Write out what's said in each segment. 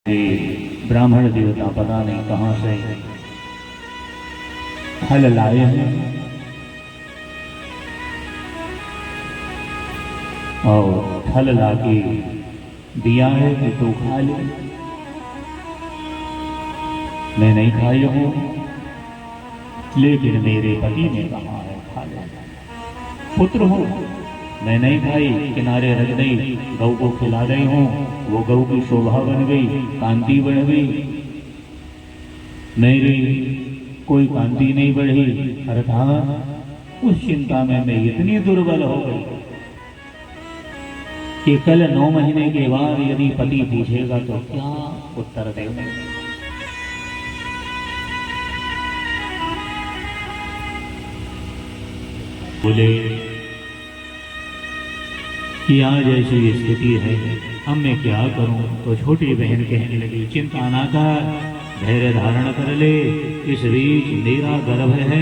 ब्राह्मण देवता पता नहीं कहाँ से फल लाए हैं और फल लाके दिया है कि तू खा ले। मैं नहीं खाई हूँ, लेकिन मेरे पति ने कहा है खा ले। पुत्र हो, मैं नहीं खाई, किनारे रख दी, गौ को खिला रही हूँ, वो गौ की शोभा बन गई, कांति बढ़ गई, मेरी कोई कांति नहीं बढ़ी। अर्थात उस चिंता में मैं इतनी दुर्बल हो गई कि कल 9 महीने के बाद यदि पति पूछेगा तो क्या उत्तर देंगे। बोले कि आज ऐसी स्थिति है, अब मैं क्या करूं? तो छोटी बहन कहने लगी, चिंता ना कर, धैर्य धारण कर ले। इस बीच मेरा गर्भ है,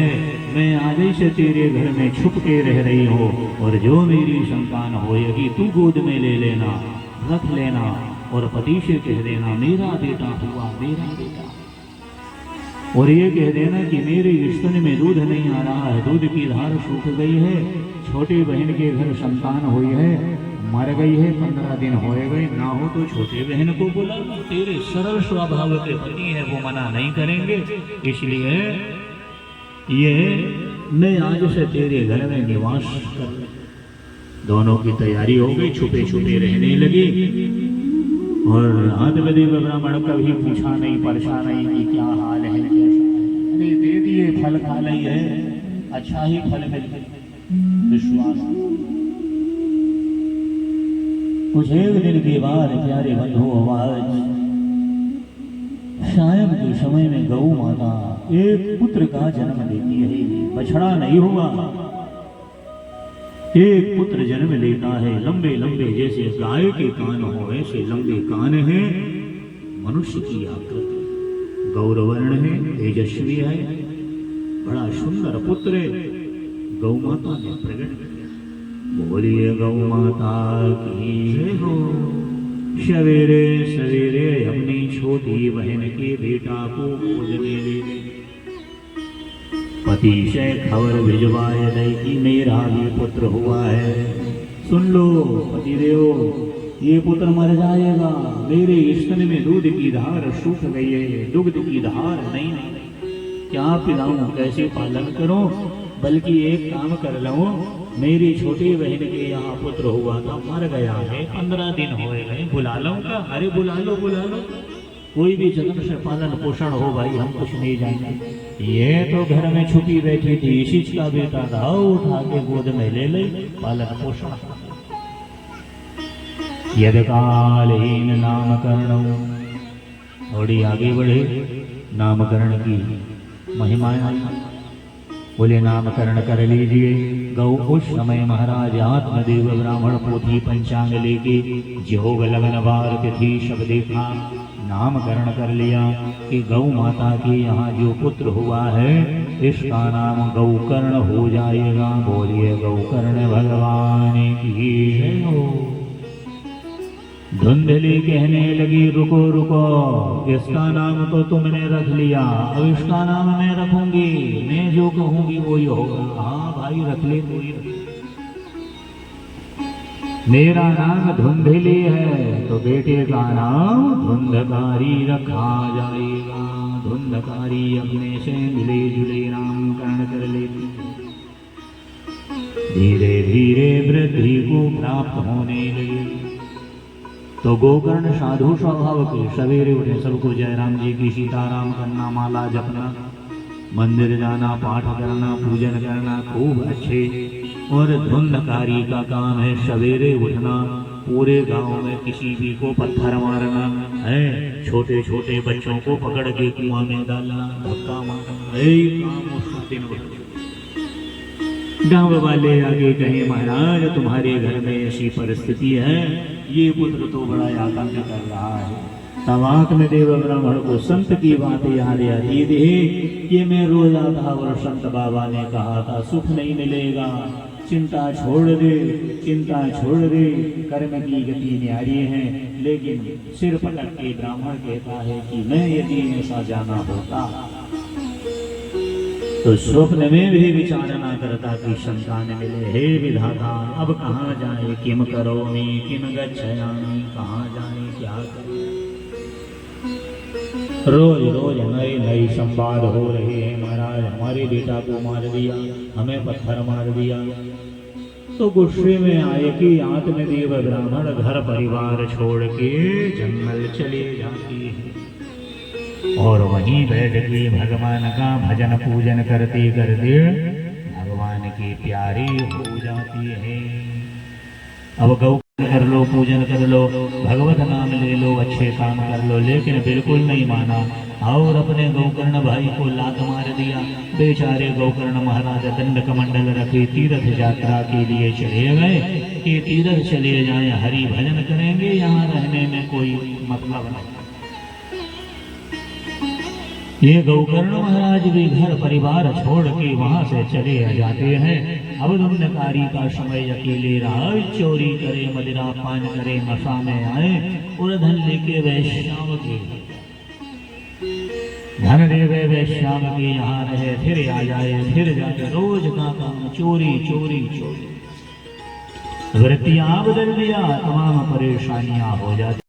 मैं आज से तेरे घर में छुप के रह रही हूँ, और जो मेरी संतान होएगी तू गोद में ले लेना, रख लेना, और पति से कह देना मेरा बेटा हुआ, मेरा बेटा। और ये कह देना कि मेरे स्तन में दूध नहीं आ रहा है, दूध की धार सूख गई है, छोटी बहन के घर संतान हुई है, मर गई है, 15 दिन हो गए, ना हो तो छोटे बहन को बुला लो, तेरे सरल स्वभाव के पति है, वो मना नहीं करेंगे। इसलिए ये मैं आज से तेरे घर में निवास कर। दोनों की तैयारी हो गई, छुपे छुपे रहने लगी। और आदिदेव ब्राह्मण कभी पूछा नहीं, परेशान नहीं कि क्या हाल है, कैसा है। अरे दे दिए, फल खा ली है, अच्छा ही फल मिल विश्वास। कुछ एक दिन के बाद प्यारे बंधु आवाज, शायद के समय में गौ माता एक पुत्र का जन्म देती है, बछड़ा नहीं हुआ, एक पुत्र जन्म लेता है। लंबे लंबे जैसे गाय के कान हो ऐसे लंबे कान हैं, मनुष्य की आकृति, गौरवर्ण है, तेजस्वी है, बड़ा सुंदर पुत्र है। गौ माता ने प्रकट किया, बोलिए गौ माता की जय हो। सवेरे सवेरे अपनी छोटी बहन के बेटा को गोद में ले ले, पति से खबर भिजवाए दे कि मेरा भी पुत्र हुआ है। सुन लो पतिदेव, ये पुत्र मर जाएगा, मेरे स्तन में दूध की धार सूख गई है, दुग्ध की धार नहीं, क्या पिलाऊं, कैसे पालन करूं? बल्कि एक काम कर लो, मेरी छोटी बहन के यहाँ पुत्र हुआ था, मर गया है, 15 दिन हो गए, बुला लो का? अरे बुला लो, बुला लो, कोई भी जन्म से पालन पोषण हो भाई, हम कुछ नहीं जानते। ये तो घर में छुपी बैठी थी, इसी का बेटा था, उठा के गोद में ले ले, पालन पोषण। यदि कालहीन नामकरण, थोड़ी आगे बढ़े, नामकरण की महिमाएं। बोले नामकरण कर लीजिए। गौ उस समय महाराज आत्मदेव ब्राह्मण पोथी पंचांग लेके जोग लगन बार तिथि सब देखा, नामकरण कर लिया कि गौ माता के यहाँ जो पुत्र हुआ है इसका नाम गौकर्ण हो जाएगा। बोलिए गौकर्ण भगवान की जय हो। धुंधली कहने लगी, रुको रुको, इसका नाम तो तुमने रख लिया, अब इसका नाम मैं रखूंगी, मैं जो कहूंगी वो ही होगा। हाँ भाई रख ले, तू ही रख। मेरा नाम धुंधली है तो बेटे का नाम धुंधकारी रखा जाएगा। धुंधकारी अपने से मिले जुले नामकरण कर लेती, धीरे धीरे वृद्धि को प्राप्त होने लगी। तो गोकर्ण साधु स्वभाव के, सवेरे उठे सबको जयराम जी की सीताराम करना, माला जपना, मंदिर जाना, पाठ करना, पूजन करना खूब अच्छे। और धुंधकारी का काम है सवेरे उठना, पूरे गांव में किसी भी को पत्थर मारना है, छोटे छोटे बच्चों को पकड़ के कुआं में डालना, धक्का मारना, यही काम उसका दिन भर। गांव वाले आगे कहे, महाराज तुम्हारे घर में ऐसी परिस्थिति है, ये पुत्र तो बड़ा आतंक कर रहा है। तब आत्मदेव ब्राह्मण को संत की बात याद आती थी कि मैं रोज आता और संत बाबा ने कहा था सुख नहीं मिलेगा, चिंता छोड़ दे, चिंता छोड़ दे, कर्म की गति न्यारी है। लेकिन सिर पटक के ब्राह्मण कहता है कि मैं यदि ऐसा जाना होता तो स्वप्न में भी विचार न करता कि संतान मिले। हे विधाता, अब कहाँ जाए, किम करोमि किम गच्छयामि, कहाँ जाए क्या करें। रोज रोज नए नए संवाद हो रहे हैं। महाराज, हमारे बेटा को मार दिया, हमें पत्थर मार दिया। तो गुस्से में आए कि आत्मदेव ब्राह्मण घर परिवार छोड़ के जंगल चले जाते हैं और वहीं बैठ के भगवान का भजन पूजन करते करते भगवान के प्यारे हो जाते हैं। अब गौ कर लो, पूजन कर लो, भगवत नाम ले लो, अच्छे काम कर लो, लेकिन बिल्कुल नहीं माना और अपने गौकर्ण भाई को लात मार दिया। बेचारे गौकर्ण महाराज दंड कमंडल रखे तीर्थ यात्रा के लिए चले गए कि तीर्थ चले जाएं, हरि भजन करेंगे, यहाँ रहने में कोई मतलब नहीं। ये गौकर्ण महाराज भी घर परिवार छोड़ के वहां से चले जाते हैं। अब धुंधकारी का समय अकेले रहा, चोरी करे, मदिरा पान करे, नशा में आए और धन लेके वैश्याम के धन दे गए, वैश्याम के यहाँ रहे, फिर आ जाए, फिर जाके रोज का काम चोरी चोरी चोरी, वृत्तियां बदल दिया, तमाम परेशानियां हो जाती।